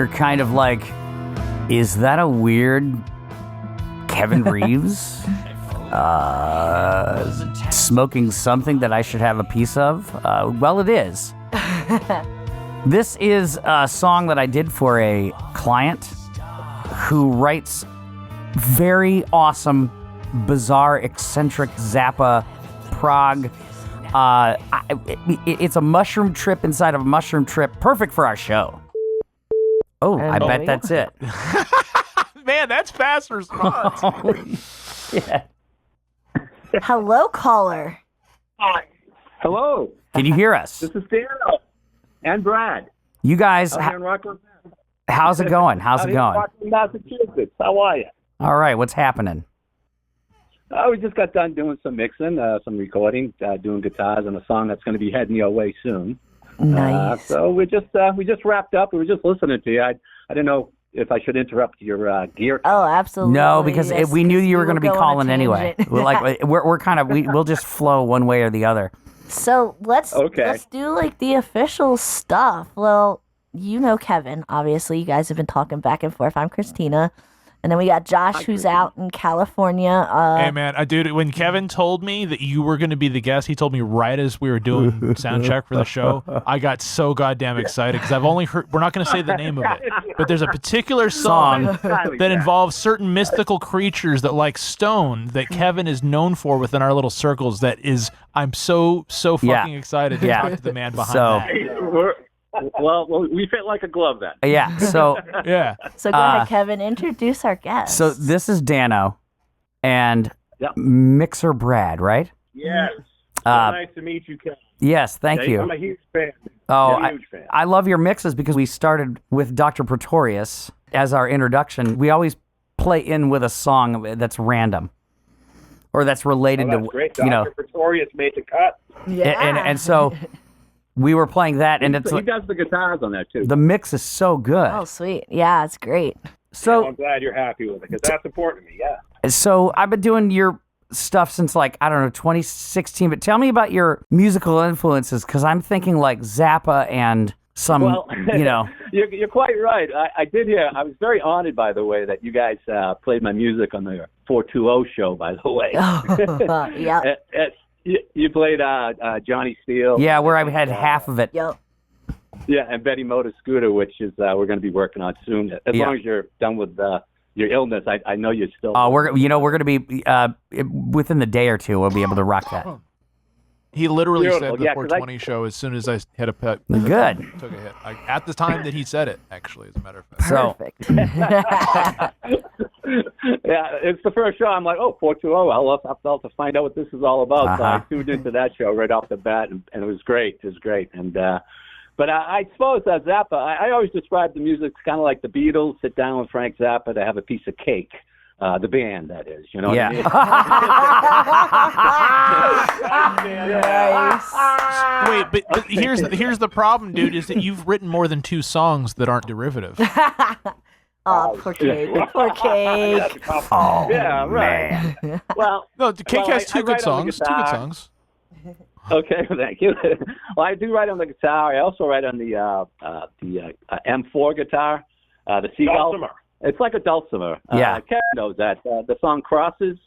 you're kind of like, is that a weird Kevin Reeves smoking something that I should have a piece of? Well, it is. This is a song that I did for a client who writes very awesome, bizarre, eccentric Zappa prog. It's a mushroom trip inside of a mushroom trip, perfect for our show. Oh, I bet that's it. Man, that's fast response. Yeah. Hello, caller. Hi. Hello. Can you hear us? This is Dano and Brad. You guys, Out here in Rockland. how's it going? How's Out it here in going? Rockland, Massachusetts. How are you? All right, what's happening? We just got done doing some mixing, some recording, doing guitars on a song that's going to be heading your way soon. Nice. So we just wrapped up. We were just listening to you. I didn't know if I should interrupt your gear. Oh, absolutely. No, because yes, we knew you were going to be go on a calling anyway. tangent. We're kind of we'll just flow one way or the other. So let's do like the official stuff. Well, you know Kevin, obviously. You guys have been talking back and forth. I'm Christina. And then we got Josh, who's out in California. Hey, man, dude, when Kevin told me that you were going to be the guest, he told me right as we were doing sound check for the show. I got so goddamn excited because I've only heard, we're not going to say the name of it, but there's a particular song that involves certain mystical creatures that like stone that Kevin is known for within our little circles. That is, I'm so fucking excited to talk to the man behind that. Well, we fit like a glove then. Yeah. So yeah. So go ahead, Kevin. Introduce our guest. So this is Dano and Mixer Brad, right? Yes. Nice to meet you, Kevin. Yes, thank you. I'm a huge fan. Oh, I'm a huge fan. I love your mixes because we started with Dr. Pretorious as our introduction. We always play in with a song that's random or that's related to great. you know. Dr. Pretorious made the cut. Yeah. And so we were playing that, and he does the guitars on that too. The mix is so good. Oh, sweet. Yeah, it's great. So I'm glad you're happy with it because that's important to me. Yeah. So I've been doing your stuff since like, I don't know, 2016, but tell me about your musical influences because I'm thinking like Zappa and some, you know. You're quite right. I did hear, I was very honored, by the way, that you guys played my music on the 420 show, by the way. Yeah. You played Johnny Steele. Yeah, where I had half of it. Yep. Yeah, and Betty Motor Scooter, which is we're going to be working on soon. As long as you're done with your illness, I know you're still. Oh, we're going to be within the day or two. We'll be able to rock that. He literally said the 420 show as soon as I hit a pet. Good. Took a hit. At the time that he said it, actually, as a matter of fact. Perfect. Yeah, it's the first show. I'm like, 420. I'll have to find out what this is all about. So I tuned into that show right off the bat, and it was great. It was great. And but I suppose Zappa. I always describe the music kind of like the Beatles. Sit down with Frank Zappa to have a piece of cake. The band, that is, you know. Yeah. Nice. Wait, but here's the problem, dude, is that you've written more than 2 songs that aren't derivative. Oh, poor cake. Poor cake. Oh, yeah, right. Man. Well, no, Cake has 2 good songs. 2 good songs. Okay, thank you. Well, I do write on the guitar. I also write on the M4 guitar, the Seagull. Dulcimer. It's like a dulcimer. Yeah. Kevin knows that. The song Crosses,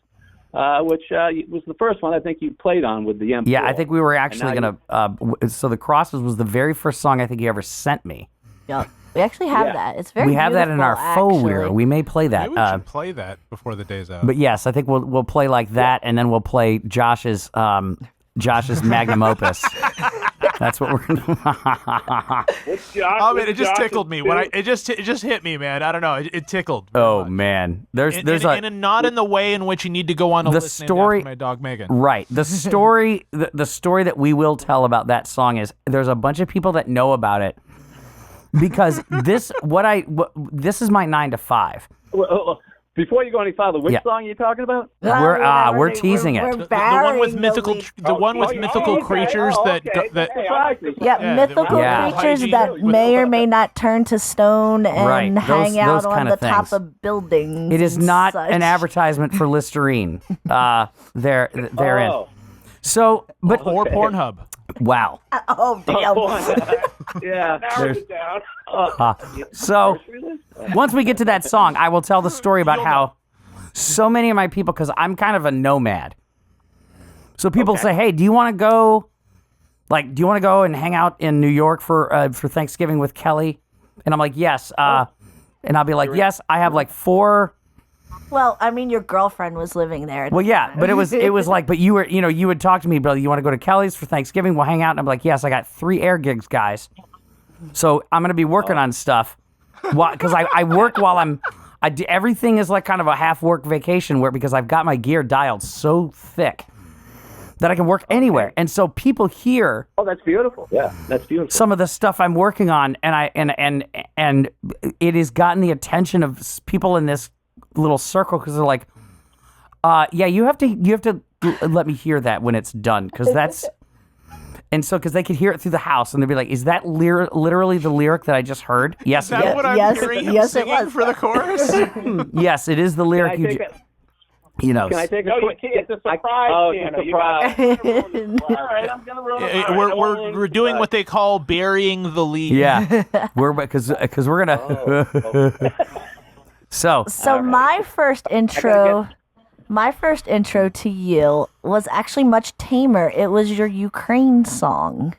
which was the first one I think you played on with the M4. Yeah, I think we were actually going to... so the Crosses was the very first song I think you ever sent me. Yep. We actually have that. It's very We have that in our faux weird. We may play that. Maybe we should play that before the day's out. But yes, I think we'll play like that, and then we'll play Josh's magnum opus. That's what we're gonna. Oh man, it just tickled me when it just hit me, man. I don't know, it tickled. Oh man, there's not in the way in which you need to go on a list story. Named after my dog Megan. Right, the story, the story that we will tell about that song is there's a bunch of people that know about it because this is my 9 to 5. Before you go any farther, which song are you talking about? We're teasing it. The one with mythical, creatures that. Mythical creatures that may or may not turn to stone and hang out on the top of buildings. It is not an advertisement for Listerine. Therein. So, but or Pornhub. Wow. Oh damn. Yeah. Narrows it down. So once we get to that song, I will tell the story about how so many of my people, because I'm kind of a nomad. So people say, "Hey, do you want to go? Like, do you want to go and hang out in New York for Thanksgiving with Kelly?" And I'm like, "Yes." And I'll be like, "Yes, I have like 4." Well, I mean, your girlfriend was living there. Well, yeah, but it was like, but you were, you would talk to me, brother. You want to go to Kelly's for Thanksgiving? We'll hang out. And I'm like, yes, I got 3 air gigs, guys. So I'm gonna be working on stuff, because I work while everything is like kind of a half work vacation because I've got my gear dialed so thick that I can work anywhere. And so people hear, oh, that's beautiful. Yeah, that's beautiful. Some of the stuff I'm working on, and it has gotten the attention of people in this little circle because they're like, yeah, you have to let me hear that when it's done, because that's. And so, because they could hear it through the house, and they'd be like, "Is that literally the lyric that I just heard?" Yes, is that what I'm hearing him singing for the chorus? Yes, it is the lyric. Can I take a quick? It's a surprise. It's a surprise. All right, I'm gonna roll it. We're doing what they call burying the lead. Yeah, because we're gonna. So right. My first intro to you was actually much tamer. It was your Ukraine song.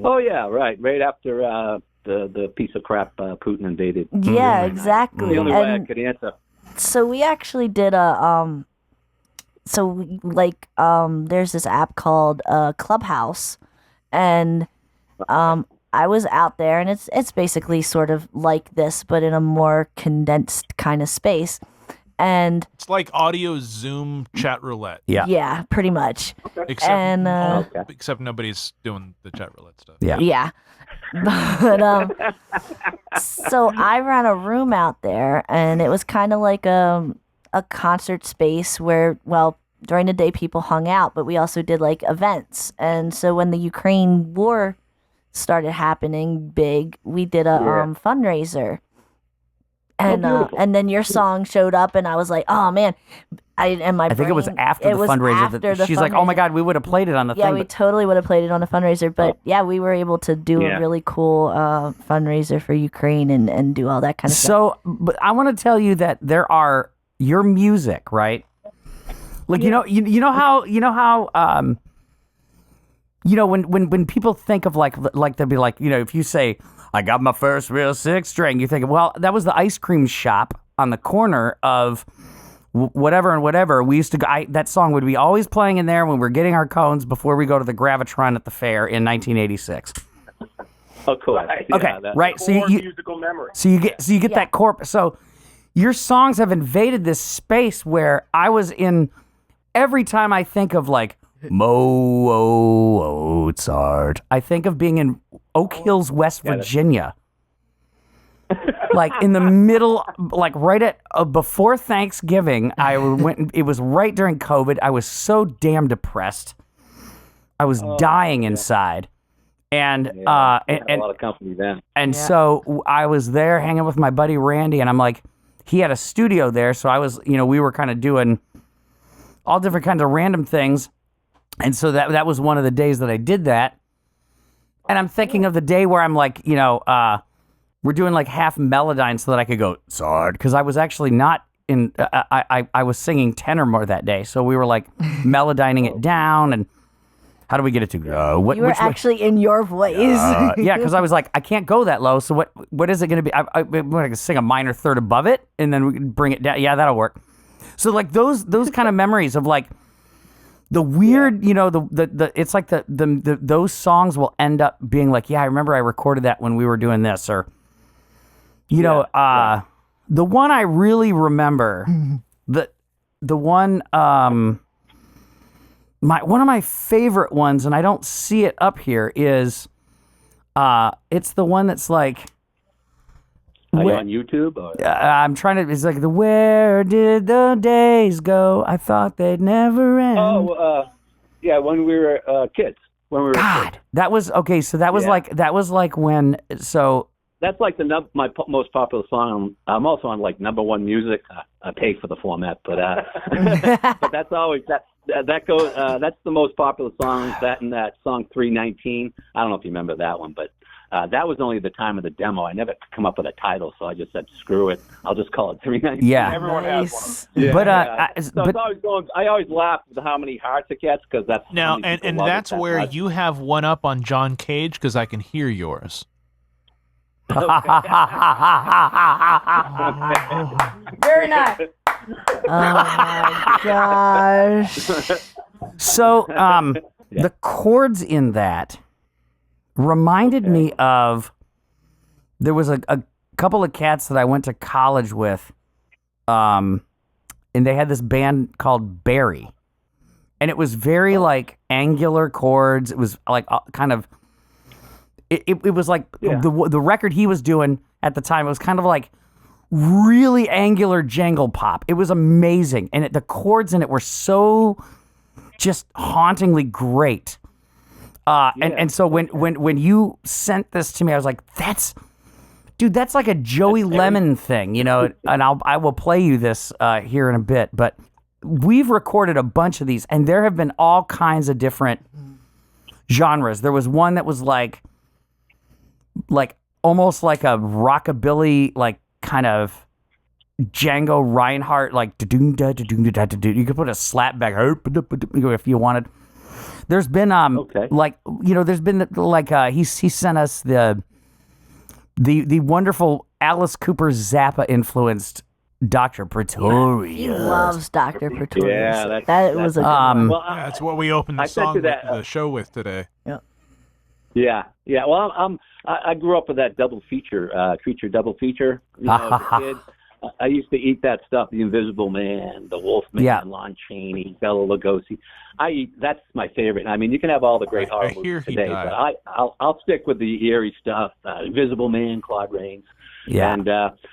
Oh yeah, right after the piece of crap Putin invaded. Yeah, exactly. The only way I could answer. So we actually did there's this app called Clubhouse, and I was out there, and it's basically sort of like this, but in a more condensed kind of space. And it's like audio Zoom chat roulette. Yeah, pretty much. Except nobody's doing the chat roulette stuff. Yeah. But so I ran a room out there, and it was kind of like a concert space where, well, during the day people hung out, but we also did like events. And so when the Ukraine war started happening big, we did a fundraiser. And then your song showed up, and I was like, "Oh man!" I think it was after the fundraiser. She's like, "Oh my God, we would have played it on the thing." Yeah, we totally would have played it on the fundraiser. But yeah, we were able to do a really cool fundraiser for Ukraine and do all that kind of stuff. So, but I want to tell you that there are your music, right? Like you know how when people think of like they'll be like, if you say, "I got my first real 6-string," you think, well, that was the ice cream shop on the corner of whatever and whatever. We used to go, that song would be always playing in there when we're getting our cones before we go to the Gravitron at the fair in 1986. Oh, cool. Okay, right. So you musical memory. So you get that corp. So your songs have invaded this space where I was in. Every time I think of like Mozart, I think of being in Oak Hills, West Virginia. Like in the middle, like right at before Thanksgiving, I went. It was right during COVID. I was so damn depressed. I was dying inside, and a lot of company then. And so I was there hanging with my buddy Randy, and I'm like, he had a studio there, so I was, we were kind of doing all different kinds of random things, and so that was one of the days that I did that. And I'm thinking of the day where I'm like, we're doing like half Melodyne so that I could go Sard, because I was actually not in. I was singing tenor more that day, so we were like Melodyning it down. And how do we get it to? You were actually in your voice. Yeah, because I was like, I can't go that low. So what is it going to be? I'm going to sing a minor third above it, and then we can bring it down. Yeah, that'll work. So like those kind of memories of like the weird, it's like those songs will end up being like, yeah, I remember I recorded that when we were doing this, or the one I really remember, the one one of my favorite ones, and I don't see it up here, is it's the one that's like, are you on YouTube? Or? I'm trying to. It's like the "Where did the days go? I thought they'd never end." Oh, when we were kids. When we were kids. That was okay. So that was like when. So that's like my most popular song. I'm also on like number one music. I pay for the format, but but that's always that goes. That's the most popular song. That and that song 319. I don't know if you remember that one, but that was only the time of the demo. I never could come up with a title, so I just said, screw it. I'll just call it 319. Yeah. Everyone has Yeah, But I always laugh at how many hearts it gets because that's Now, and that's where you have one up on John Cage because I can hear yours. Very nice. Oh my gosh. So, the chords in that reminded me of, there was a couple of cats that I went to college with, and they had this band called Barry, and it was very like angular chords. It was like kind of, it was like the record he was doing at the time. It was kind of like really angular jangle pop. It was amazing, and the chords in it were so just hauntingly great. And so when you sent this to me, I was like, that's like a Joey Lemon thing, you know. And I will play you this here in a bit. But we've recorded a bunch of these, and there have been all kinds of different genres. There was one that was like almost like a rockabilly, like kind of Django Reinhardt, like you could put a slap back if you wanted. There's been like, you know, there's been like he sent us the wonderful Alice Cooper Zappa influenced Dr. Pretorious. He loves Dr. Pretorious. Yeah, that was a good one. Well, That's what we opened the show with today. Yeah. Well, I grew up with that double feature, double feature. You know, as a kid, I used to eat that stuff: The Invisible Man, The Wolfman, Lon Chaney, Bela Lugosi. That's my favorite. I mean, you can have all the great horror movies today, but I'll stick with the eerie stuff: Invisible Man, Claude Rains. Yeah. And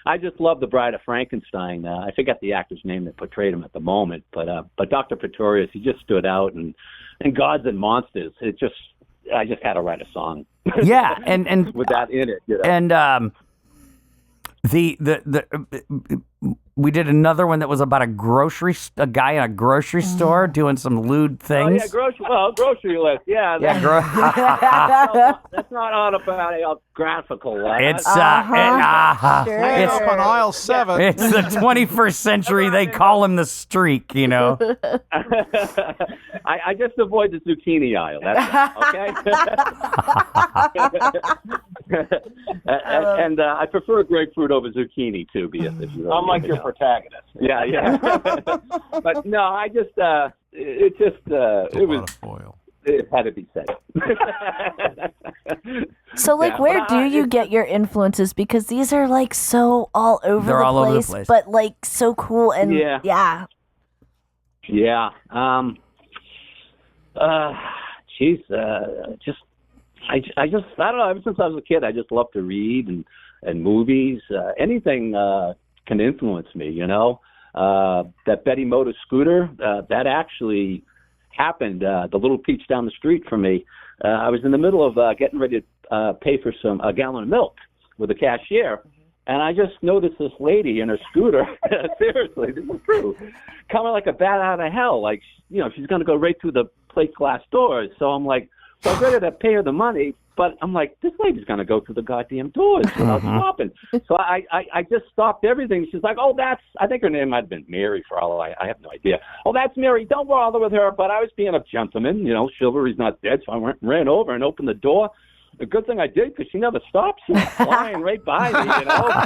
I just love The Bride of Frankenstein. I forget the actor's name that portrayed him at the moment, but Dr. Pretorius, he just stood out, and Gods and Monsters. I just had to write a song. Yeah, and with that in it, you know. And we did another one that was about a guy in a grocery store doing some lewd things. Oh yeah, grocery list. Yeah, that's not autobiographical. It's Sure. It's up on aisle 7. It's the 21st century. They call him the streak, you know. I just avoid the zucchini aisle. That's okay. And I prefer grapefruit over zucchini too. If you I'm like your protagonist. Yeah. But no, I just it had to be said. So, like, where do you get your influences? Because these are like so all over the place, but like so cool and yeah. I don't know. Ever since I was a kid, I just love to read and movies. Anything can influence me, you know. That Betty Motor scooter, that actually happened. The Little Peach down the street from me. I was in the middle of getting ready to pay for a gallon of milk with the cashier, and I just noticed this lady in her scooter. Seriously, this is true. Coming like a bat out of hell. Like, you know, she's going to go right through the plate glass doors. So I'm like, so I was ready to pay her the money, but I'm like, this lady's going to go through the goddamn doors without stopping. So I just stopped everything. She's like, oh, I think her name might have been Mary for all I have no idea. Oh, that's Mary. Don't bother with her. But I was being a gentleman. You know, chivalry's not dead. So I ran over and opened the door. The good thing I did, because she never stopped. She was flying right by me, you know.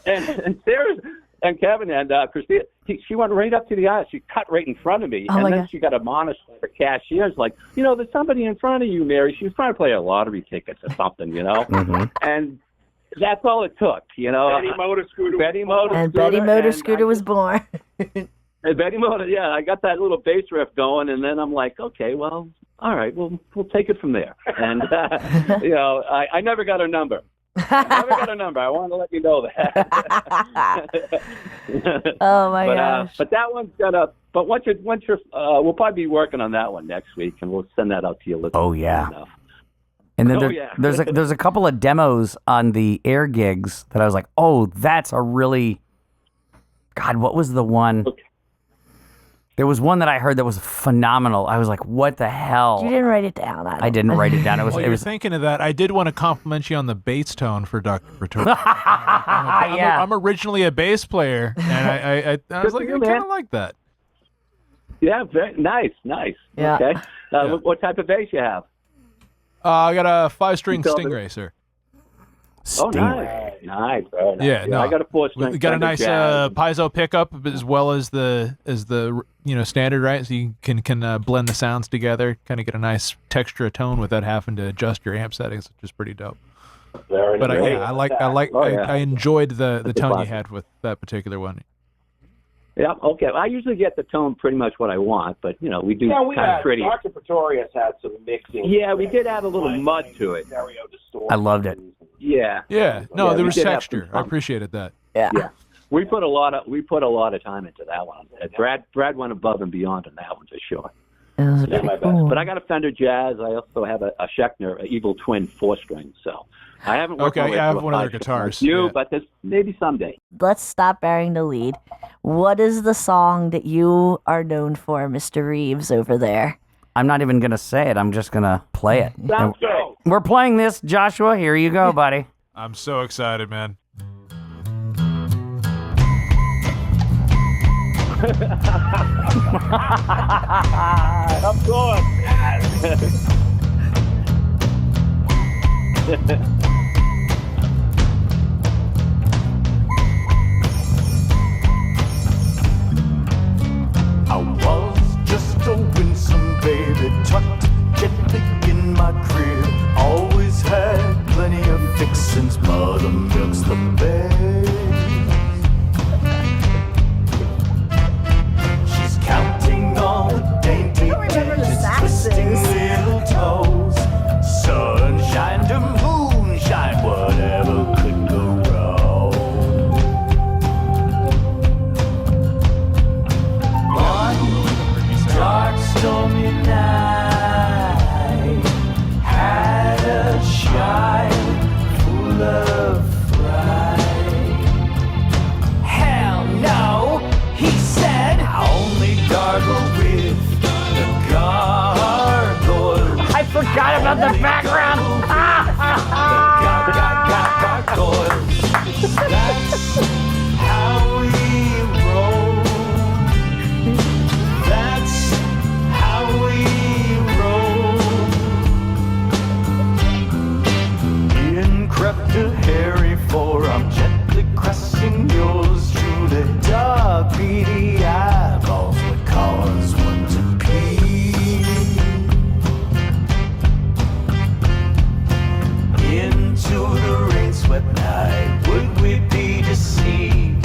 and Sarah and Kevin and Christina, she went right up to the aisle. She cut right in front of me. And then she got admonished by the cashier. Like, you know, there's somebody in front of you, Mary. She was trying to play a lottery tickets or something, you know. And that's all it took, you know. Betty Motor Scooter. Betty Motor Scooter was born. And Betty Motor, I got that little bass riff going, and then I'm like, okay, well, all right, we'll take it from there. And, you know, I never got her number. I wanted to let you know that. Oh my gosh! But that one's got But once you're, we'll probably be working on that one next week, and we'll send that out to you. Oh yeah. And then there's a couple of demos on the air gigs that I was like, oh, that's a really. God, what was the one? There was one that I heard that was phenomenal. I was like, what the hell? You didn't write it down. I didn't write it down. While you're thinking of that, I did want to compliment you on the bass tone for Dr. Pretorious. I'm originally a bass player, and I was like, I kind of like that. Yeah, very nice. Yeah. Okay. What type of bass you have? I got a 5-string Stingray, sir. Oh, nice. Very nice. Yeah, no. I got a 4-string. We got a nice piezo pickup as well as the standard, right? So you can blend the sounds together, kind of get a nice texture of tone without having to adjust your amp settings, which is pretty dope. Very But nice. I enjoyed the tone you had with that particular one. Yeah, okay. I usually get the tone pretty much what I want, but, we do kind of pretty. Dr. Pretorious had some mixing. Yeah, we did add a little mud to it. I loved it. Yeah. Yeah, no, there was did have texture. some fun. I appreciated that. Yeah. We put a lot of time into that one. Brad went above and beyond on that one for sure. It was pretty cool. But I got a Fender Jazz. I also have a Schechner, an Evil Twin 4-string. So I haven't worked Okay, my way I have through a one of their 5-string guitars. like you, Yeah. but maybe someday. Let's stop burying the lead. What is the song that you are known for, Mr. Reeves, over there? I'm not even going to say it. I'm just going to play it. Sounds good. We're playing this, Joshua. Here you go, buddy. I'm so excited, man. I'm good. I was just a winsome baby tucked gently in my crib. Always had plenty of fixings, mother milks the best. She's counting all the dainty digits, twisting little toes. Sunshine to moonshine, whatever could go wrong. One dark stormy night had a child full of fright. Hell no, he said. I only gargle with the gargoyle. I forgot about the background. Gargoyles. That's how we roll. That's how we roll. In crept a hairy forearm, gently caressing yours truly. Dark, beady eyeballs would cause one to pee. Into the rain-swept night, would we be deceived?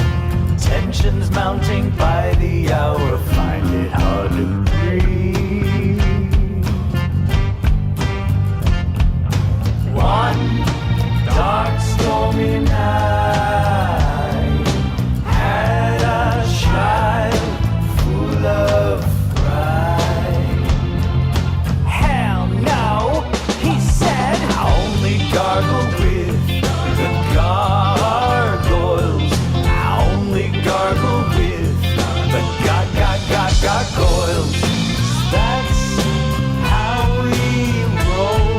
Tensions mounting by the hour, find it hard to breathe. One dark stormy night had a child full of fright. Hell no, he said. I only gargle with the gargoyles. I only gargle with the gargoyles. That's how we roll.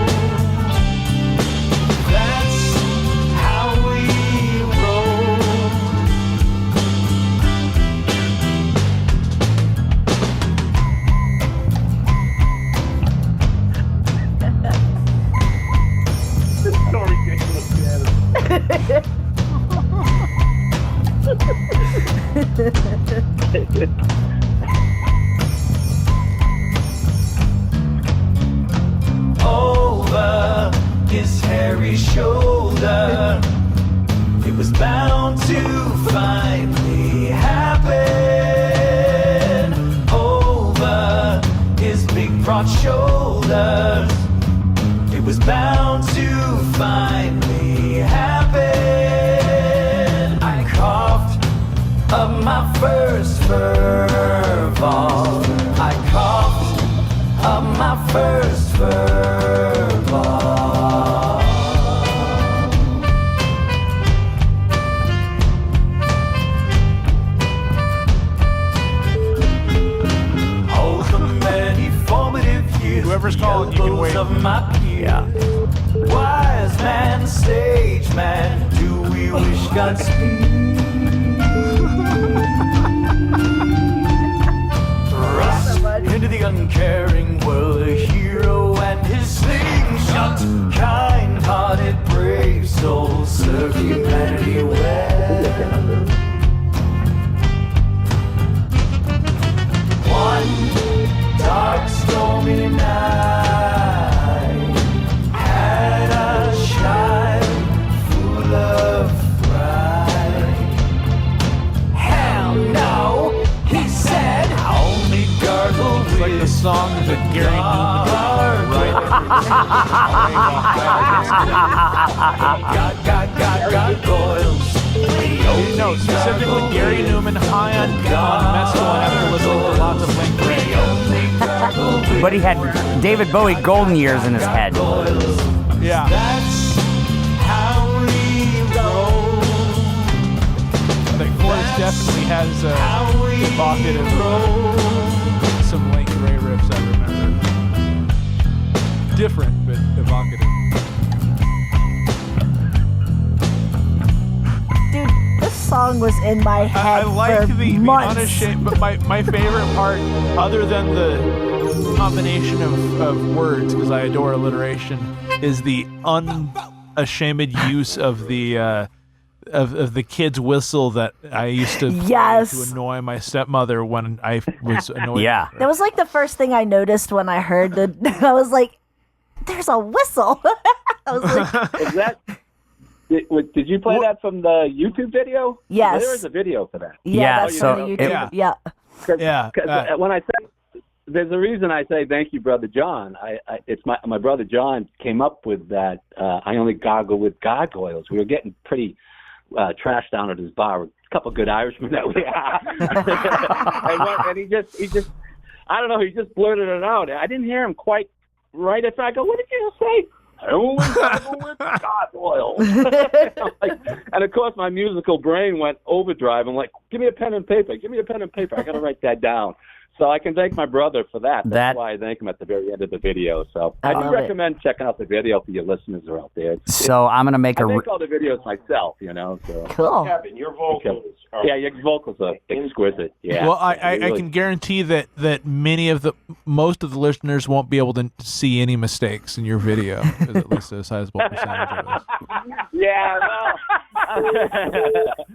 That's how we roll. It's so ridiculous, man. Over his hairy shoulder, it was bound to finally happen. Over his big broad shoulders, it was bound to finally happen. I coughed up my first fur ball. I coughed up my first fur ball. whatever's calling, you can wait. Yeah. Wise man, sage man, do we wish Godspeed? Rust into the uncaring world, a hero and his slingshot. Kind-hearted, brave soul, serve humanity well. One dark, stormy night had a child full of pride. Hell no, he said, only gargle It's like the song that Gary gargoyles. No, specifically Gary Newman high on mescaline after listening to lots of Link Ray. But he had David Bowie golden years in his head. Yeah. That's how we roll. I think Forrest definitely has evocative some Link Ray riffs I remember. Different, but evocative. Dude, this song was in my head I like for the months. unashamed, but my favorite part, other than the combination of words, because I adore alliteration, is the unashamed use of the of the kid's whistle that I used to play to annoy my stepmother when I was annoyed. Yeah. That was like the first thing I noticed when I heard the. I was like, "There's a whistle." I was like, Is that? Did you play that from the YouTube video? Yes. There was a video for that. "Yeah, that's so on the YouTube." Yeah. Cause when I say, there's a reason I say thank you, Brother John. It's my brother John came up with that. I only gargle with gargoyles. We were getting pretty trashed down at his bar. A couple good Irishmen that we had. and he just, I don't know. He just blurted it out. I didn't hear him quite right. If I go, what did you say? I only gargle with gargoyles. And of course, my musical brain went overdrive. I'm like, give me a pen and paper. Give me a pen and paper. I got to write that down. So I can thank my brother for that. That's why I thank him at the very end of the video. So I do recommend checking out the video for your listeners who are out there. So I'm going to make I make all the videos myself, So. Cool. Kevin, your vocals are Yeah, your vocals are exquisite. Yeah. Well, I can guarantee that most of the listeners won't be able to see any mistakes in your video, at least a sizable percentage of us. Yeah,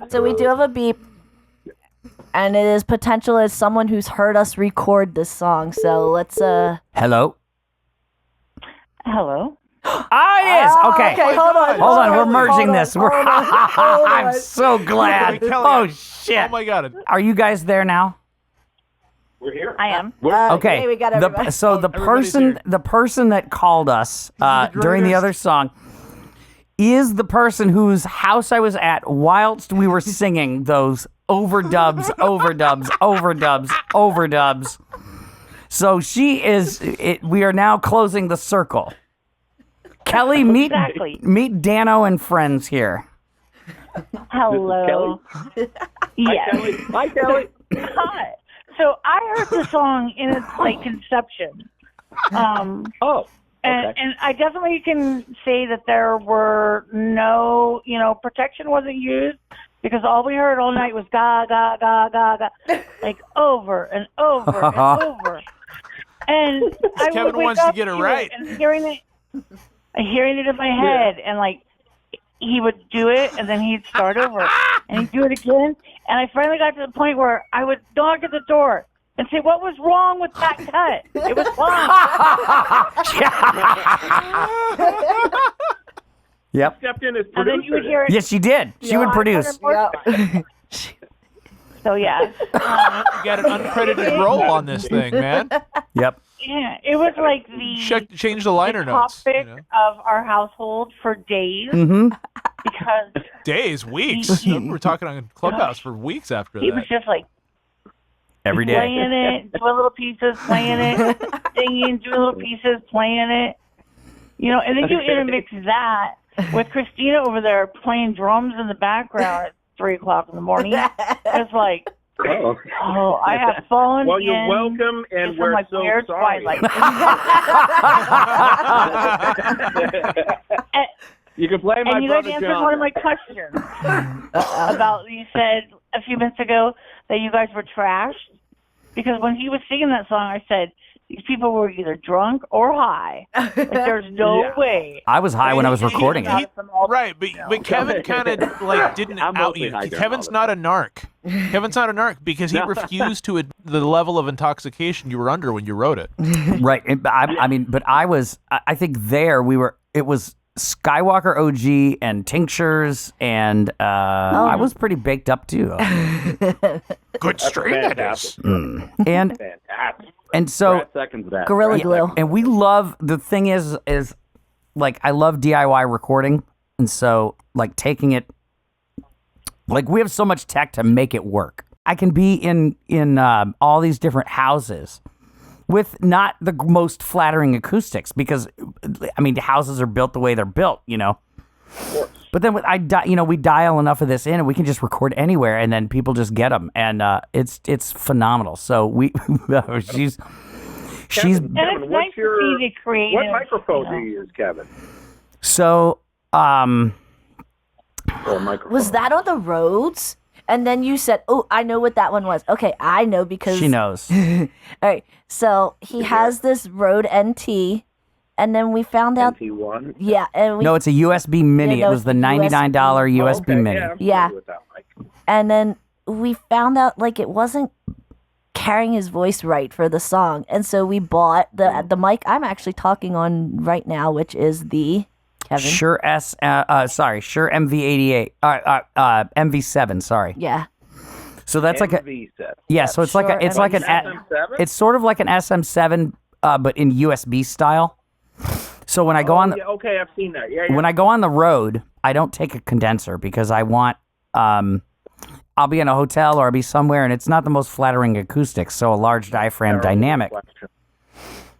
So we do have a beep, and it is potential as someone who's heard us record this song. So let's Hello. Hello. It is. Okay. hold on. Hold on. We're merging this. I'm so glad. Kelly, Oh shit. Oh my god. Are you guys there now? We're here. I am. Okay. Hey, we got everybody. The person that called us during the other song is the person whose house I was at whilst we were singing those overdubs. So she is. We are now closing the circle. Kelly, meet Dano and friends here. Hello. Yes. Hi, Kelly. Hi. So I heard the song in its conception. And I definitely can say that there were no, protection wasn't used, because all we heard all night was ga ga ga ga ga, like over and over and over. And I Kevin would wake wants up to get it to right. and hearing it in my head, and he would do it, and then he'd start over, and he'd do it again, and I finally got to the point where I would knock at the door and say, "What was wrong with that cut? It was fun." Yep. Stepped in as And then you would hear it. Yes, she did. She would produce. So yeah, You got an uncredited role on this thing, man. Yep. yeah, it was like the Change the liner notes. topic of our household for days, Mm-hmm. because Days, weeks. We're talking on Clubhouse for weeks after he was that. just like Every day. playing it, doing little pieces, playing it, singing, doing little pieces, playing it. And then you intermix that with Christina over there playing drums in the background at 3:00 in the morning. It's like, Oh, I have fallen Well, you're in welcome, and into we're like so weird sorry. twilight. You can blame my And you guys brother answered John. one of my questions about, you said a few minutes ago that you guys were trashed. Because when he was singing that song, I said, these people were either drunk or high. Like, there's no way. I was high when I was recording it. Right, but Kevin kind of like didn't I'm out mostly you. high during Kevin's all not a narc. Kevin's not a narc because he refused to the level of intoxication you were under when you wrote it. Right. I mean, but I think it was Skywalker OG and tinctures, and I was pretty baked up too. Good strain that is. And Fantastic. and so Brad seconds that. Gorilla Glue. and we love, the thing is like, I love DIY recording, and so like taking it, like we have so much tech to make it work. I can be in all these different houses with not the most flattering acoustics, because I mean houses are built the way they're built, you know. But then we dial enough of this in, and we can just record anywhere, and then people just get them, and it's phenomenal. So she's Kevin, And it's what's nice your, to see the creative. what microphone you know. do you use, Kevin? so Or microphone? Was that on the roads? And then you said, "Oh, I know what that one was." Okay, I know because she knows. All right, so he has this Rode NT, and then we found out. NT1? Yeah, and we No, it's a USB Mini. no, it was it's the the $99 USB Okay, Mini. Yeah, I'm Yeah. familiar with that mic. and then we found out like it wasn't carrying his voice right for the song, and so we bought the mic I'm actually talking on right now, which is the Kevin. Shure Shure MV88, MV7. Sorry. Yeah. So that's like a MV set. so it's like Shure it's like an SM7? it's sort of like an SM7, but in USB style. So when I go on Yeah, okay, I've seen that. Yeah. when I go on the road, I don't take a condenser because I want I'll be in a hotel or I'll be somewhere, and it's not the most flattering acoustics. So a large diaphragm dynamic,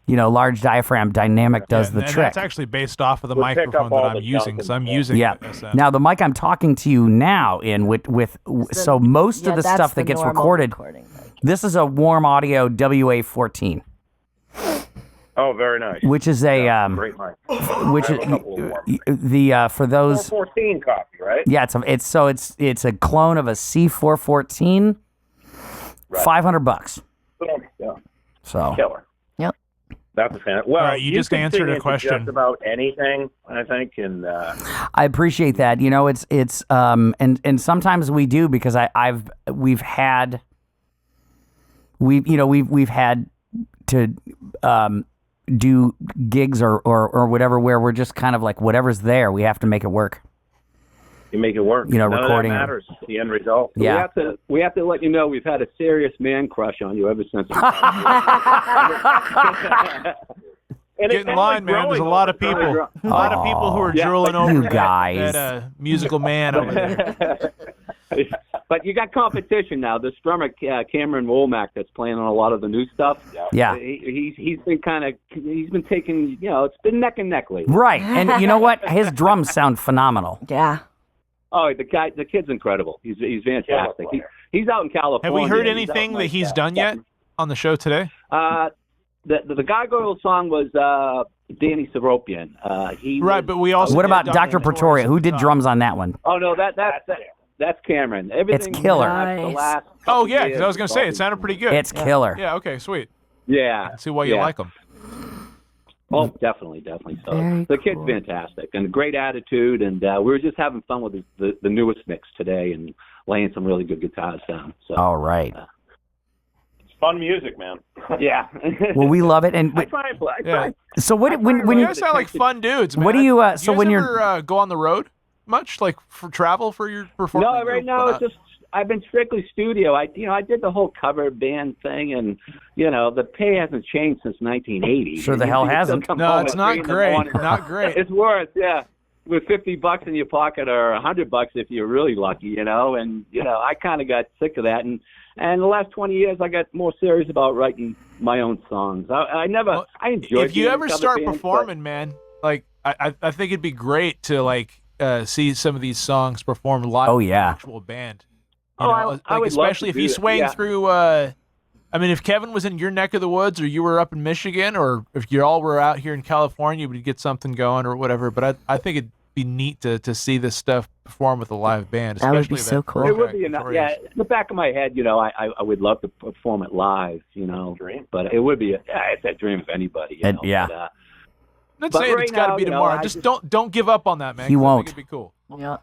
large diaphragm dynamic does the and trick. that's actually based off of the We'll pick microphone up that all I'm the using, because I'm junk using Yeah. the SM. Now the mic I'm talking to you now in so most of the that's stuff the that gets normal recorded, recording mic. this is a Warm Audio WA14, Oh, very nice. which is a Great mic. which I is have a couple of warm. the for those 414 copy, right? yeah it's a clone of a C414, $500. Yeah. So Killer. Yep. That's a fan. Well, All right, you just can answered sing a into question. Just about anything, I think, and I appreciate that. It's and sometimes we do, because we've had to do gigs or whatever where we're just kind of like, whatever's there, we have to make it work. you make it work. None Recording of that matters. The end result. Yeah. We have to let you know we've had a serious man crush on you ever since. And Get in line, man. There's a lot of people. A lot of people who are drooling over you that- guys. that musical man over there. But you got competition now. The drummer Cameron Womack that's playing on a lot of the new stuff. Yeah. He's been taking, it's been neck and neck lately. Right. And you know what? His drums sound phenomenal. Yeah. Oh, the kid's incredible. He's fantastic. He's out in California. Have we heard He's out anything in, that he's done yet on the show today? The Gargoyle Song was Danny Seropian. Right, but we also What did about Dr. Pretoria? Who did drums on that one? Oh no, that's Cameron. Everything killer. Nice. Oh yeah, because I was gonna say it sounded pretty good. It's killer. Yeah. Okay. Sweet. Yeah. See why you like him. Oh, definitely. So Very the kid's cool. fantastic and a great attitude, and we were just having fun with the newest mix today and laying some really good guitars down. So All right. It's fun music, man. yeah. Well, we love it. And I try and play. I Yeah. try. so when You guys sound like fun dudes. Man. What do you, Do so guys when ever, go on the road much, like for travel for your performance? No, right now it's just I've been strictly studio. I did the whole cover band thing, and the pay hasn't changed since 1980. Sure the hell You still hasn't. come No, home it's at not 3 in the great. morning. Not great. It's worse, yeah. With $50 in your pocket or $100 if you're really lucky, and I kind of got sick of that, and the last 20 years I got more serious about writing my own songs. I enjoy. If you ever start performing, man, like I think it'd be great to like see some of these songs performed live. Oh, with yeah. an actual band. I would love especially to if you do swang that. through. I mean, if Kevin was in your neck of the woods, or you were up in Michigan, or if you all were out here in California, we'd get something going or whatever. But I think it'd be neat to see this stuff perform with a live band. That would be especially so cool. It would be Pretorious. in the back of my head, I would love to perform it live, Dream. but it would be it's a dream of anybody, And- yeah. But, I'm not But saying right it's got to now, be tomorrow. I Just don't give up on that, man. He 'cause I won't. think it'd be cool. Yeah.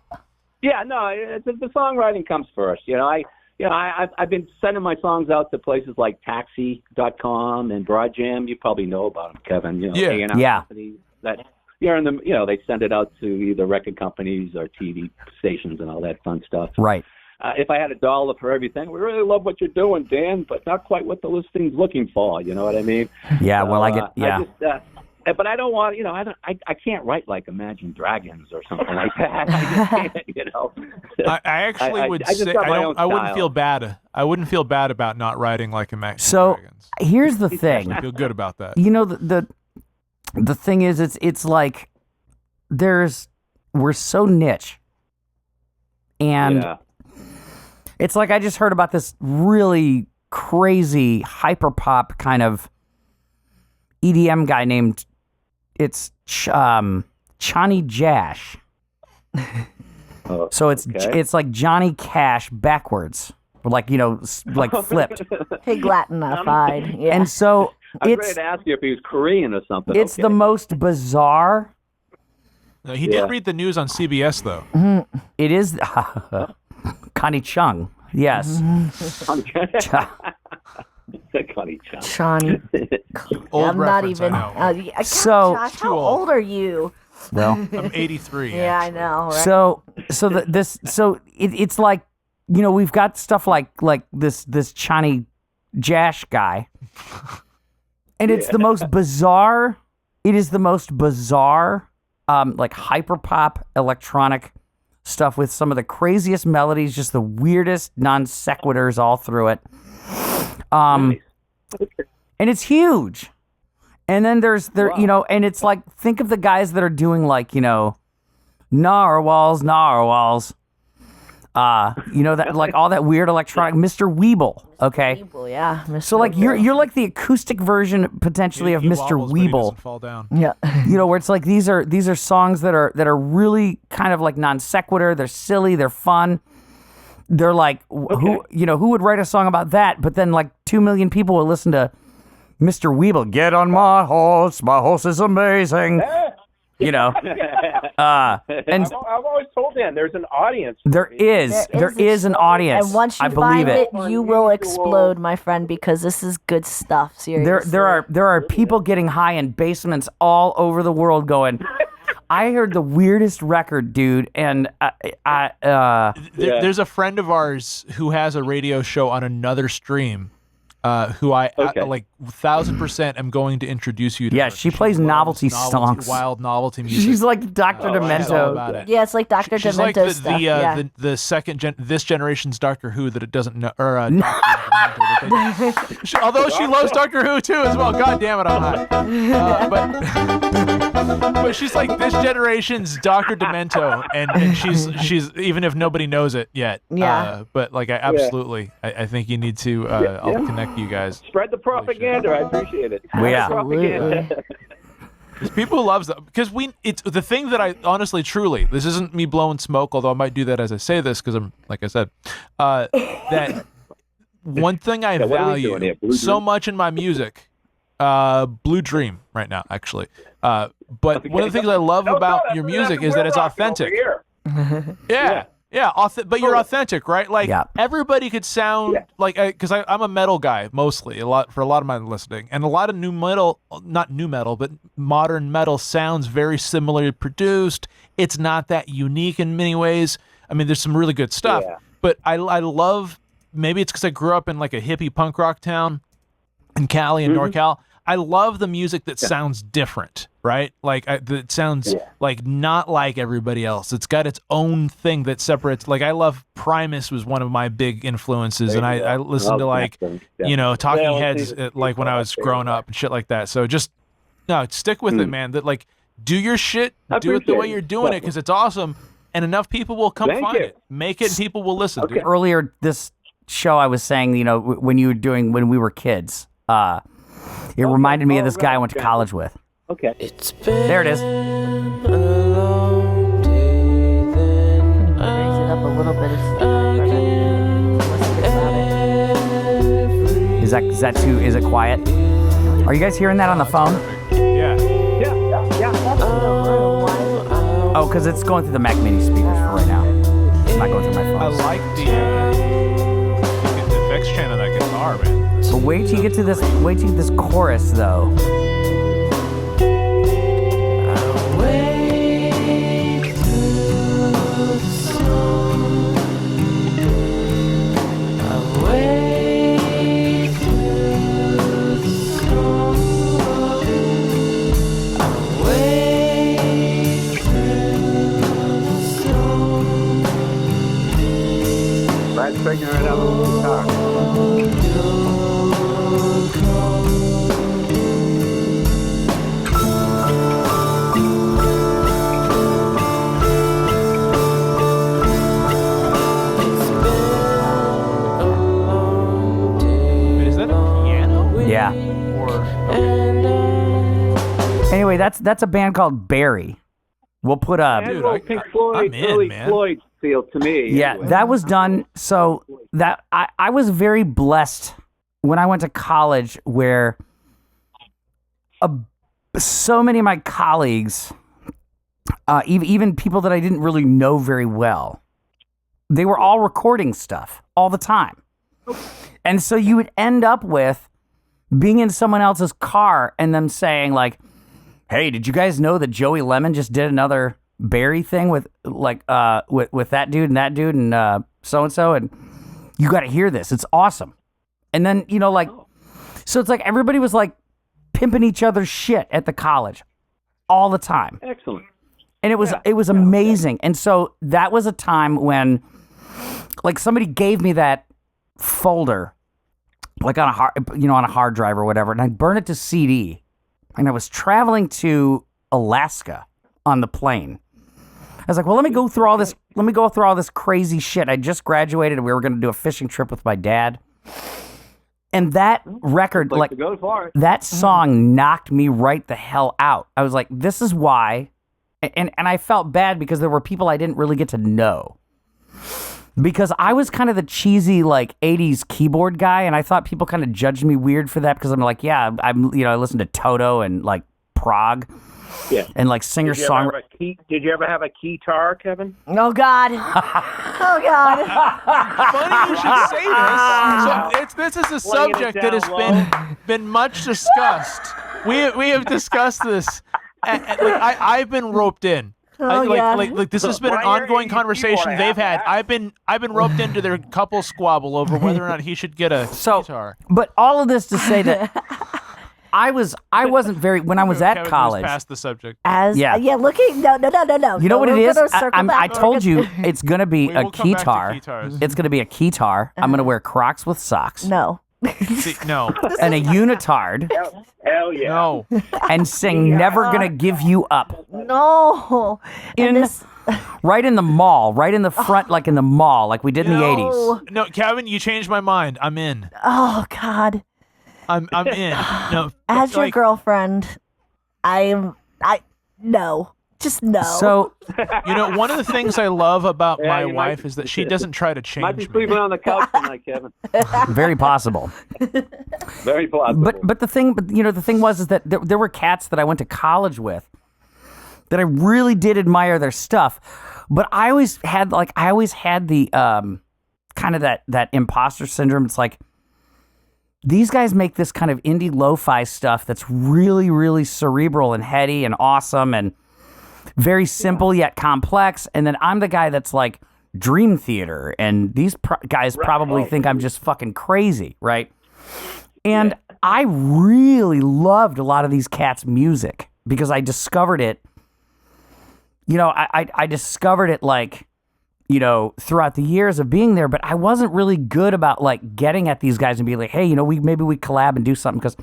yeah, no, the songwriting comes first. I've been sending my songs out to places like Taxi.com and Broadjam. You probably know about them, Kevin. Yeah. A&R Yeah. companies that they send it out to either record companies or TV stations and all that fun stuff. Right. If I had $1 for everything, we really love what you're doing, Dan, but not quite what the listing's looking for. You know what I mean? Yeah. Well, I So, get. Yeah. But I don't want, I can't write like Imagine Dragons or something like that. I just can't, I actually would I just say got my own I wouldn't style. feel bad. I wouldn't feel bad about not writing like Imagine So Dragons. here's the thing. I feel good about that. The thing is, it's like we're so niche, and Yeah. it's like I just heard about this really crazy hyper pop kind of EDM guy named Chani Jash. Oh, So it's okay. it's like Johnny Cash backwards, or like like flipped. Pig Latinified. Yeah. And so I was it's ready to ask you if he was Korean or something. it's Okay. the most bizarre. No, he Yeah. did read the news on CBS though. It is Connie Chung. Yes. Connie Chung. Sean. Old I'm not reference, even. I know. So- Josh, Too how old. old are you? Well, I'm 83. Yeah, I actually. know. Right? It's like we've got stuff like this Chani Jash guy, and it's the most bizarre. It is the most bizarre, like hyper pop electronic stuff with some of the craziest melodies, just the weirdest non sequiturs all through it. And it's huge. And then there's and it's like, think of the guys that are doing like, narwhals, that like all that weird electronic, Mr. Weeble, okay? Weeble, yeah. Mr. So like Weeble. you're like the acoustic version potentially of He Mr. wobbles, but he Weeble. doesn't fall down. Yeah. Where it's like these are songs that are really kind of like non sequitur. They're silly. They're fun. They're like who would write a song about that? But then like 2 million people will listen to Mr. Weeble. Get on my horse is amazing. And I've always told Dan there's an audience. For there me. is an audience. And once you I believe find it. you will explode, my friend, because this is good stuff. Seriously. There are people getting high in basements all over the world going, I heard the weirdest record, dude, and There's a friend of ours who has a radio show on another stream, who I like 1,000% am going to introduce you to. Yeah, her. she plays loves novelty songs. wild novelty music. she's like Dr. She's all about Demento. it. Yeah, it's like Dr. She's Demento like the stuff. Yeah. the second this generation's Doctor Who that it doesn't know, or Dr. Demento that they don't. Although she loves Doctor Who too as well. God damn it, I'm high. But she's like this generation's Dr. Demento, and she's even if nobody knows it yet. Yeah. But like I absolutely, I think you need to. I'll connect you guys. Spread the propaganda. I appreciate it. Yeah. Propaganda. There's people who loves that because it's the thing that I honestly, truly, this isn't me blowing smoke, although I might do that as I say this because I'm, like I said, that one thing I what are we doing value here? Blue so Dream? much in my music, Blue Dream right now, actually. But one of the things I love about your music is that it's authentic. Yeah. But you're authentic, right? Like everybody could sound like, because I'm a metal guy mostly, for a lot of my listening, and a lot of new metal, not new metal, but modern metal sounds very similarly produced. It's not that unique in many ways. I mean, there's some really good stuff, but I love. Maybe it's because I grew up in like a hippie punk rock town in Cali and NorCal. I love the music that sounds different, right? Like that sounds like not like everybody else. It's got its own thing that separates. Like I love Primus was one of my big influences, and I listened to like Talking Heads like when I was growing up and shit like that. So just stick with it, man. That like do your shit, do it the way you're doing it because it's awesome. and enough people will come find it. Make it, and people will listen. Okay. Earlier this show, I was saying, when we were kids, it reminded me of this guy I went to college with. Okay. There it is. Raise it up a little bit. Is it quiet? Are you guys hearing that on the phone? Yeah. Oh, because it's going through the Mac Mini speakers for right now. It's not going through my phone. I like the effects channel on that guitar, man. But wait till you get to this chorus, though. Figuring it out on the guitar. Is that a piano? Yeah. Anyway, that's a band called Barry. We'll put a Pink Floyd, early Floyd feel to me. Yeah, anyway. that was done. So that I was very blessed when I went to college, where so many of my colleagues, even people that I didn't really know very well, they were all recording stuff all the time. And so you would end up with being in someone else's car and them saying like, "Hey, did you guys know that Joey Lemon just did another Barry thing with that dude and so and so, and you got to hear this. It's awesome." And then so it's like everybody was like pimping each other's shit at the college all the time. Excellent. And it was amazing. And so that was a time when like somebody gave me that folder like on a hard drive or whatever, and I'd burn it to CD. And I was traveling to Alaska on the plane. I was like, well, let me go through all this crazy shit. I just graduated and we were going to do a fishing trip with my dad. And that record, that song knocked me right the hell out. I was like, this is why. And I felt bad because there were people I didn't really get to know. Because I was kind of the cheesy, like, 80s keyboard guy, and I thought people kind of judged me weird for that because I'm like, yeah, I listen to Toto and, like, Prague. Yeah. And, like, singer-songwriter. Did you ever have a keytar, Kevin? Oh, God. Oh, God. Funny you should say this. So this is a subject that has been much discussed. We have discussed this. I've been roped in. This has been an ongoing conversation they've had. I've been roped into their couple squabble over whether or not he should get a guitar. But all of this to say that I wasn't very when I was at Kevin college. Past the subject. No. You know what it is? I told told you it's gonna be a keytar. It's gonna be a keytar. I'm gonna wear Crocs with socks. No. No. And a unitard. Hell yeah. No. And sing "Never Gonna Give You Up." No. Right in the mall, right in the front, like in the mall, like we did in the 80s. No, Kevin, you changed my mind. I'm in. Oh, God. I'm in. No. As your girlfriend, no. Just no. So, one of the things I love about my wife is that she doesn't try to change me. Might be sleeping on the couch tonight, Kevin. Very possible. Very possible. But the thing was that there were cats that I went to college with that I really did admire their stuff, but I always had the kind of that imposter syndrome. It's like these guys make this kind of indie lo-fi stuff that's really, really cerebral and heady and awesome and very simple yet complex, and then I'm the guy that's like Dream Theater, and these guys probably think I'm just fucking crazy, right? And I really loved a lot of these cats' music because I discovered it. I discovered it throughout the years of being there, but I wasn't really good about like getting at these guys and be like, hey, maybe we collab and do something, because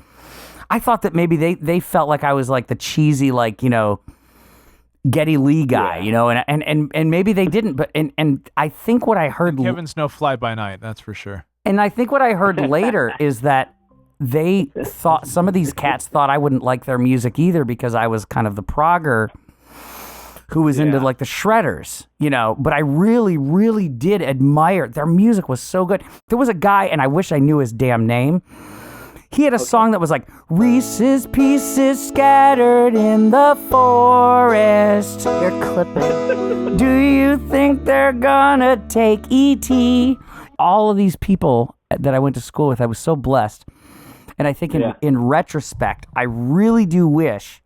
I thought that maybe they felt like I was like the cheesy, like, Geddy Lee guy, you know, and maybe they didn't, but and I think what I heard, Kevin's no fly by night, that's for sure. And I think what I heard later is that they thought, some of these cats thought I wouldn't like their music either because I was kind of the progger who was into like the shredders, you know, but I really, really did admire, their music was so good. There was a guy, and I wish I knew his damn name. He had a song that was like, Reese's Pieces scattered in the forest. You're clipping. Do you think they're gonna take E.T.? All of these people that I went to school with, I was so blessed. And I think in retrospect, I really do wish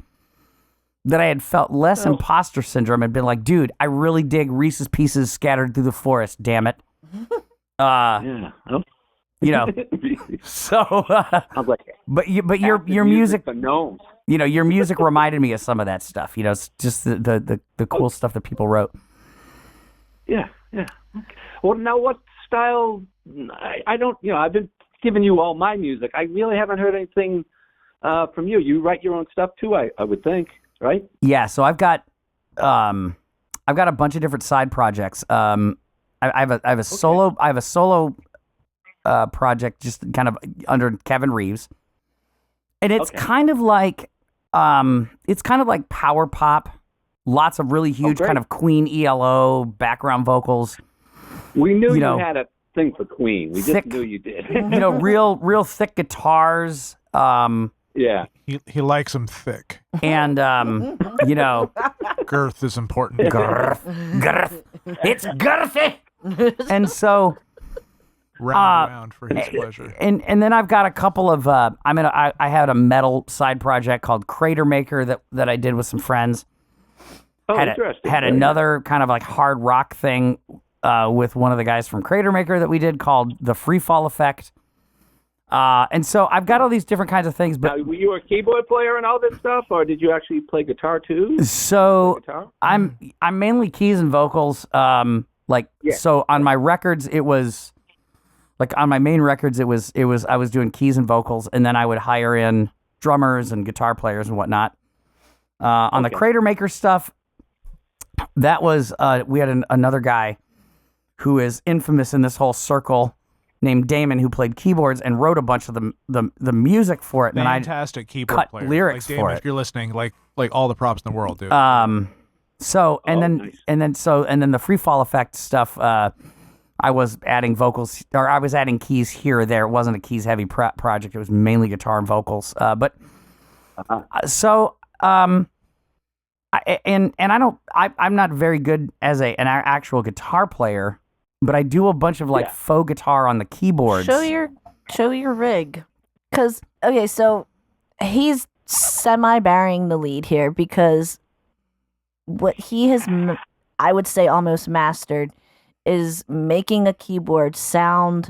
that I had felt less imposter syndrome and been like, dude, I really dig Reese's Pieces scattered through the forest, damn it. You know, so, but your music, you know, your music reminded me of some of that stuff, you know, it's just the cool stuff that people wrote. Yeah. Well, now what style, I don't, you know, I've been giving you all my music. I really haven't heard anything from you. You write your own stuff too, I would think, right? Yeah, so I've got a bunch of different side projects. I have a solo project just kind of under Kevin Reeves. And it's kind of like power pop, lots of really huge kind of Queen ELO background vocals. We knew you had a thing for Queen. We just knew you did. You know, real thick guitars. Yeah. He likes them thick. And, you know. Girth is important. Girth. It's girthy. And so. Round for his pleasure. And then I've got a couple of, I had a metal side project called Crater Maker that I did with some friends. Oh, interesting. Had another kind of like hard rock thing with one of the guys from Crater Maker that we did called The Free Fall Effect. And so I've got all these different kinds of things. But now, were you a keyboard player and all this stuff, or did you actually play guitar too? So I'm mainly keys and vocals. So on my records it was like on my main records it was I was doing keys and vocals, and then I would hire in drummers and guitar players and whatnot. On the Crater Maker stuff, that was we had another guy who is infamous in this whole circle named Damon, who played keyboards and wrote a bunch of the music for it. Fantastic keyboard cut player. Lyrics like Damon, for it. If you're listening, like all the props in the world, dude. Then the Free Fall Effect stuff. I was adding vocals, or I was adding keys here or there. It wasn't a keys heavy project. It was mainly guitar and vocals. I'm not very good as an actual guitar player, but I do a bunch of faux guitar on the keyboards. Show your rig, because so he's semi-burying the lead here, because what he has, I would say, almost mastered is making a keyboard sound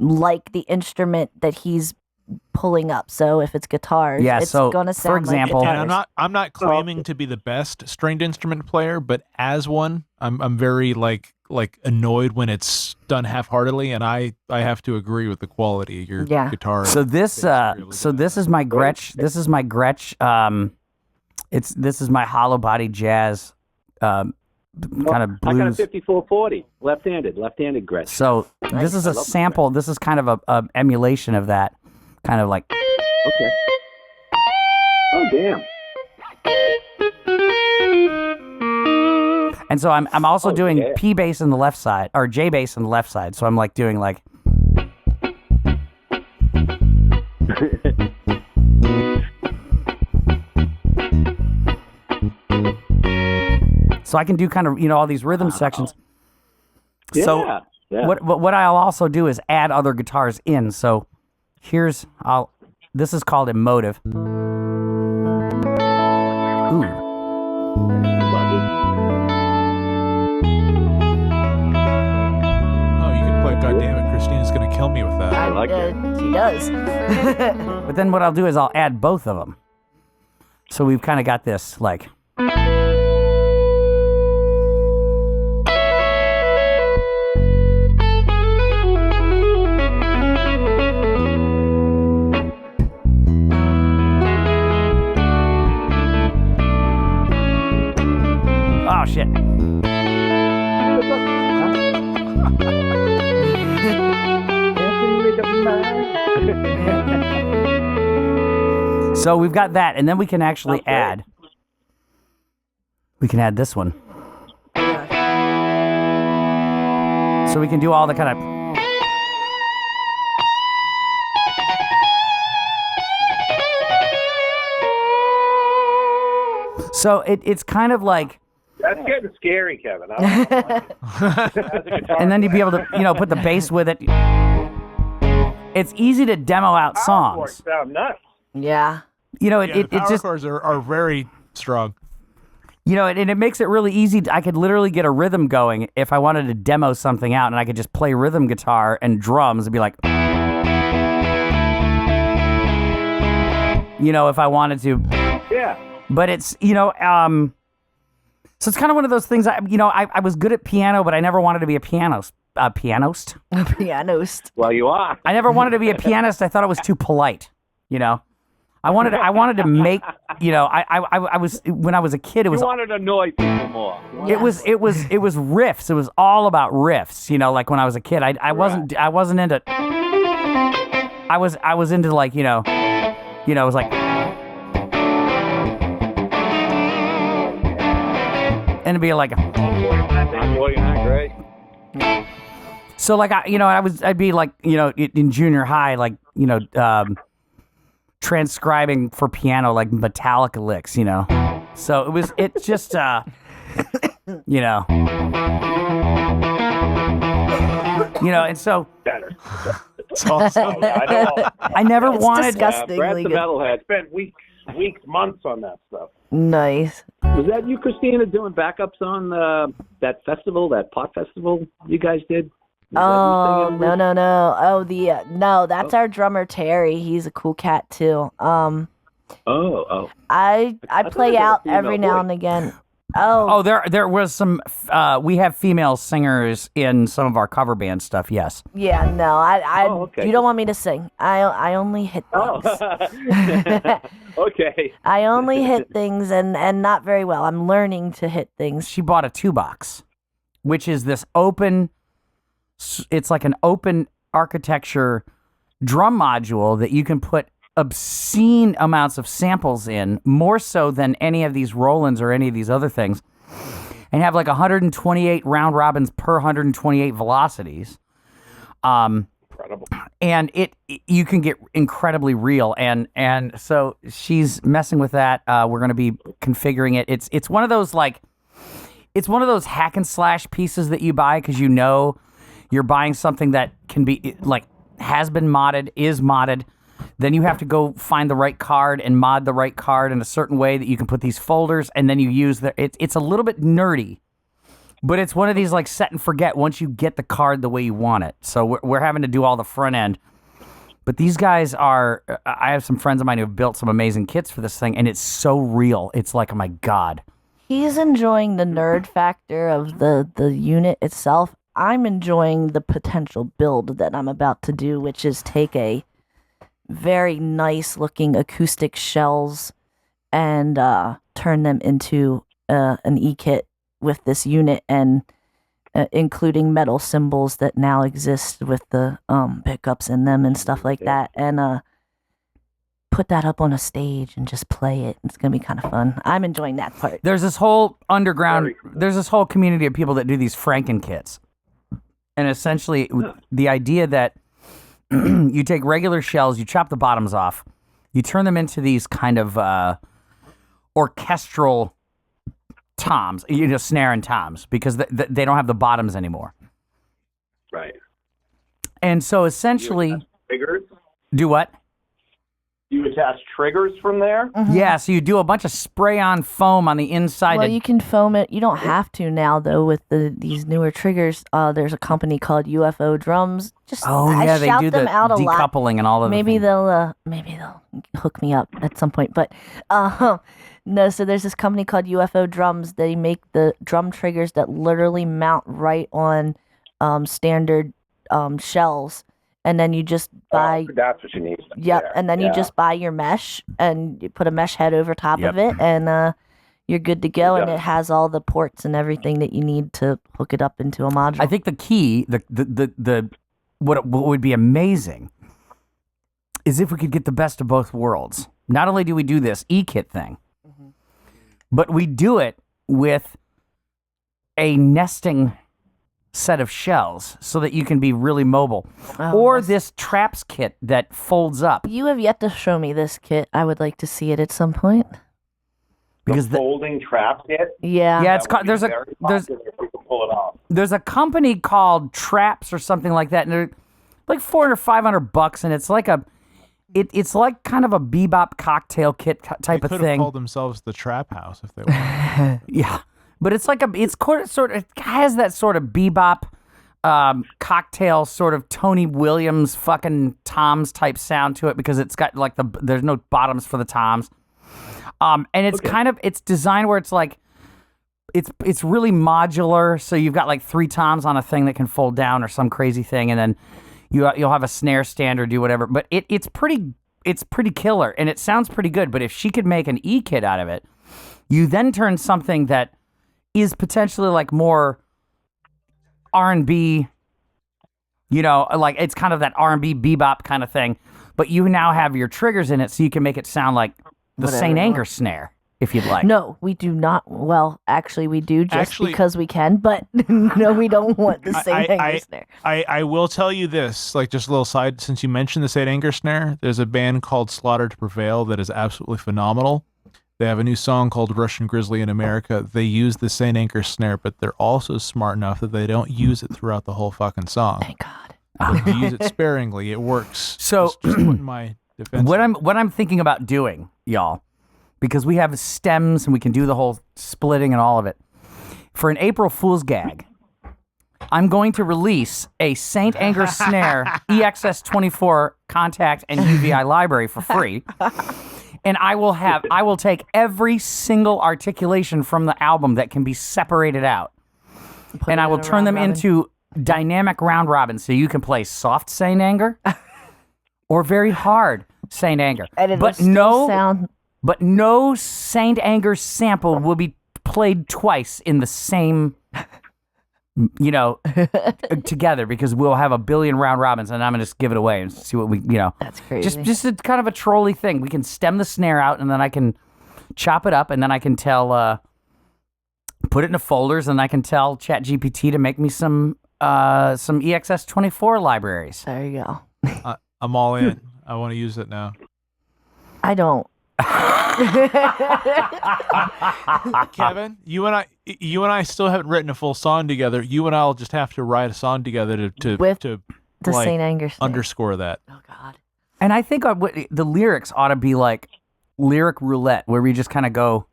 like the instrument that he's pulling up. So if it's guitars, it's going to sound for example, like guitars. And I'm not claiming to be the best stringed instrument player, but as one, I'm very like annoyed when it's done half-heartedly, and I have to agree with the quality of your guitar. So this is my Gretsch. This is my Gretsch. This is my hollow body jazz kind of blues. I got a 5440, left-handed Gretsch. So this is a sample. This is kind of a emulation of that, kind of like. Okay. Oh damn. And so I'm also doing P bass on the left side, or J bass on the left side. So I'm like doing like. So I can do kind of, all these rhythm sections. Yeah, so what I'll also do is add other guitars in. So this is called Emotive. Ooh. Oh, you could play Goddammit, Christina's going to kill me with that. I like it. She does. But then what I'll do is I'll add both of them. So we've kind of got this like. shit. So we've got that, and then we can actually add. We can add this one. So we can do all the kind of. So it's kind of like. That's getting scary, Kevin. I don't know. And then you'd be able to, put the bass with it. It's easy to demo out songs. Sound nuts. Yeah. The power chords are very strong. And it makes it really easy. I could literally get a rhythm going if I wanted to demo something out, and I could just play rhythm guitar and drums and be like, if I wanted to. Yeah. But it's, so it's kind of one of those things. I was good at piano, but I never wanted to be a pianist. A pianist. Well, you are. I never wanted to be a pianist. I thought it was too polite. I wanted to make. I was when I was a kid. It was. You wanted to annoy people more. It was riffs. It was all about riffs. Like when I was a kid, I wasn't into. I was into like it was like. And it'd be like. Well, you're not great. So like I'd be like in junior high like transcribing for piano like Metallica licks, So it's just and so Better. It's awesome. I never wanted. Disgustingly Brad's the good. metalhead. Spent weeks, months on that stuff. Nice. Was that you, Christina, doing backups on that festival, that pot festival you guys did? Oh, no. Oh, no, that's our drummer, Terry. He's a cool cat, too. I play out every now and again. Oh, there was some. We have female singers in some of our cover band stuff. Yes. Yeah, no, you don't want me to sing. I only hit things. Okay. I only hit things and not very well. I'm learning to hit things. She bought a 2-box, which is this open. It's like an open architecture drum module that you can put obscene amounts of samples in, more so than any of these Rolands or any of these other things, and have like 128 round robins per 128 velocities. Incredible. And you can get incredibly real, and so she's messing with that. We're going to be configuring it. It's one of those hack and slash pieces that you buy because you're buying something that can be like has been modded, is modded. Then you have to go find the right card and mod the right card in a certain way that you can put these folders, and then you use it's a little bit nerdy, but it's one of these like set and forget once you get the card the way you want it. So we're having to do all the front end. But these guys I have some friends of mine who have built some amazing kits for this thing, and it's so real. It's like, oh my God. He's enjoying the nerd factor of the unit itself. I'm enjoying the potential build that I'm about to do, which is take a very nice looking acoustic shells and turn them into an E-kit with this unit and including metal cymbals that now exist with the pickups in them and stuff like that, and put that up on a stage and just play it. It's gonna be kind of fun. I'm enjoying that part. There's this whole there's this whole community of people that do these Franken kits. And essentially, the idea that you take regular shells, you chop the bottoms off, you turn them into these kind of orchestral toms, snare and toms, because they don't have the bottoms anymore. Right. And so essentially, triggers? Do what? You attach triggers from there? Mm-hmm. Yeah, so you do a bunch of spray-on foam on the inside. Well, you can foam it. You don't have to now, though, with these newer triggers. There's a company called UFO Drums. They do the decoupling and all of maybe they'll hook me up at some point. But no, so there's this company called UFO Drums. They make the drum triggers that literally mount right on standard shells. And then you just buy. That's what you need. Yep. And then you just buy your mesh and you put a mesh head over top of it, and you're good to go, and it has all the ports and everything that you need to hook it up into a module. I think the key, what would be amazing is if we could get the best of both worlds. Not only do we do this e-kit thing, but we do it with a nesting set of shells so that you can be really mobile. Or this traps kit that folds up. You have yet to show me this kit. I would like to see it at some point. Because the folding trap kit? Yeah. It's there's a company called Traps or something like that, and they're like $400 or $500, and it's like it's like kind of a bebop cocktail kit type of thing. They could have called themselves the Trap House if they wanted. Yeah, but it's like it has that sort of bebop cocktail sort of Tony Williams fucking toms type sound to it because it's got like there's no bottoms for the toms. And it's it's designed where it's like, it's really modular. So you've got like 3 toms on a thing that can fold down or some crazy thing. And then you'll have a snare stand or do whatever. But it's pretty killer and it sounds pretty good. But if she could make an E-kit out of it, you then turn something that is potentially like more R&B, like it's kind of that R&B bebop kind of thing. But you now have your triggers in it so you can make it sound like the St. Anger snare, if you'd like. No, we do not. Well, actually, we do because we can, but no, we don't want the St. Anger snare. I will tell you this, like just a little side, since you mentioned the St. Anger snare, there's a band called Slaughter to Prevail that is absolutely phenomenal. They have a new song called Russian Grizzly in America. They use the St. Anger snare, but they're also smart enough that they don't use it throughout the whole fucking song. Thank God. If you use it sparingly, it works. So, just putting my defense. What I'm thinking about doing, y'all, because we have stems and we can do the whole splitting and all of it. For an April Fool's gag, I'm going to release a St. Anger Snare EXS24 contact and UVI library for free. And I will take every single articulation from the album that can be separated out. And I will turn them into dynamic round robins so you can play soft St. Anger or very hard St. Anger. But no St. Anger sample will be played twice in the same, together because we'll have a billion round robins and I'm going to just give it away and see what we, That's crazy. Just a kind of a trolly thing. We can stem the snare out and then I can chop it up and then I can put it into folders and I can tell ChatGPT to make me some EXS24 libraries. There you go. I'm all in. I want to use it now. I don't. Kevin, you and I still haven't written a full song together. You and I'll just have to write a song together to the St. Anger snare. Underscore that. Oh God. And I think the lyrics ought to be like lyric roulette, where we just kind of go,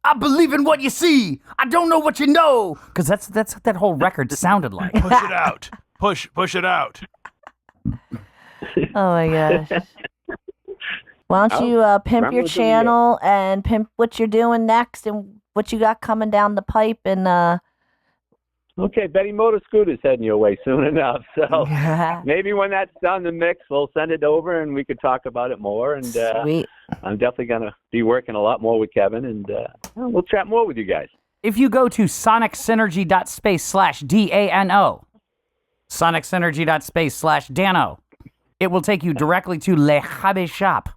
"I believe in what you see. I don't know what you know," because that's what that whole record sounded like. Push it out. Push it out. Oh my gosh. Why don't you pimp your channel and pimp what you're doing next and what you got coming down the pipe and Okay, Betty Motor Scooter's heading your way soon enough. So maybe when that's done, the mix, we'll send it over and we could talk about it more. And Sweet. I'm definitely going to be working a lot more with Kevin, and we'll chat more with you guys. If you go to sonicsynergy.space/DANO, sonicsynergy.space/Dano, it will take you directly to Le Habe Shop,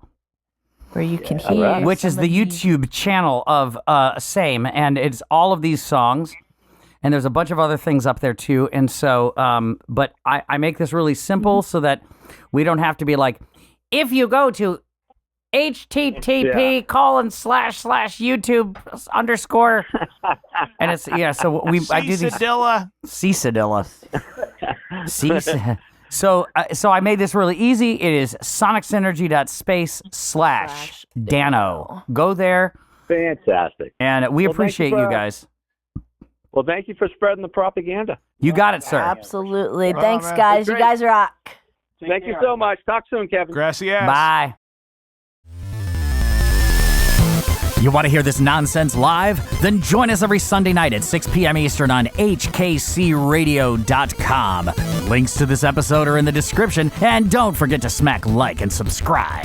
where you can hear, which is the YouTube channel of same, and it's all of these songs, and there's a bunch of other things up there too. And so, but I make this really simple so that we don't have to be like, if you go to http://YouTube _, and it's so I do these Cicadilla. So I made this really easy. It is sonicsynergy.space/Dano. Go there. Fantastic. And we appreciate you guys. Well, thank you for spreading the propaganda. You got it, sir. Absolutely. Thanks, guys. You guys rock. Thank you so much. Talk soon, Kevin. Gracias. Bye. You want to hear this nonsense live? Then join us every Sunday night at 6 p.m. Eastern on HKCRadio.com. Links to this episode are in the description, and don't forget to smack like and subscribe.